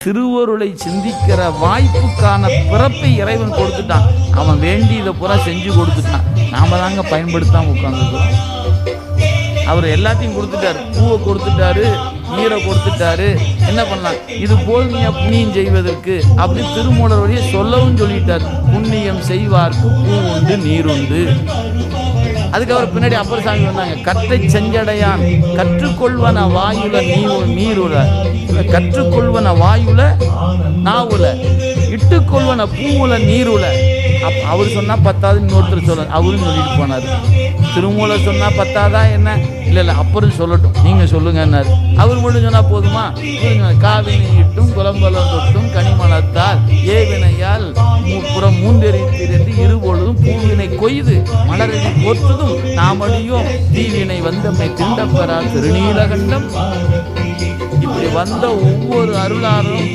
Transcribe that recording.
திருவருளை சிந்திக்கிற வாய்ப்புக்கான பிறப்பை இறைவன் கொடுத்துட்டான். அவன் வேண்டியதை பூரா செஞ்சு கொடுத்துட்டான். நாம தாங்க பயன்படுத்தாம உட்கார்ந்துருக்கோம். அவர் எல்லாத்தையும் கொடுத்துட்டாரு. பூவை கொடுத்துட்டாரு, நீரை கொடுத்துட்டாரு. என்ன பண்ணலாம்? இது போதுமையா புண்ணியம் செய்வதற்கு அப்படி திருமூலர் வழியை சொல்லவும் சொல்லிட்டார். புண்ணியம் செய்வார்க்கு பூ உண்டு நீர் உண்டு. அதுக்கு அவர் பின்னாடி அப்பர் சாமி வந்தாங்க. கற்றை செஞ்சடையான் கற்றுக்கொள்வன வாயுல நீருல, கற்றுக்கொள்வன வாயுல நாவுல, இட்டுக்கொள்வன பூவுல நீருல. அவர் சொன்னா பத்தாவது, இன்னொருத்தர் சொல்ல அவரும் சொல்லிட்டு போனார். திருமூலர் சொன்னா பத்தாதா என்ன? இல்லை அப்புறம் சொல்லட்டும், நீங்க சொல்லுங்கன்னாரு. அவர் மட்டும் சொன்னா போதுமா? காவினை இட்டும் குலம்பலம் தொட்டும் கனிமணத்தால் ஏவினையால் புறம் மூன்றெறித்திருந்து இருபொழுதும் பூவினை கொய்து மலரடி போற்றுதும் நாமடியும் தீவினை வந்தமை திண்டப்பெறா திருநீலகண்டம். இப்படி வந்த ஒவ்வொரு அருளாரும்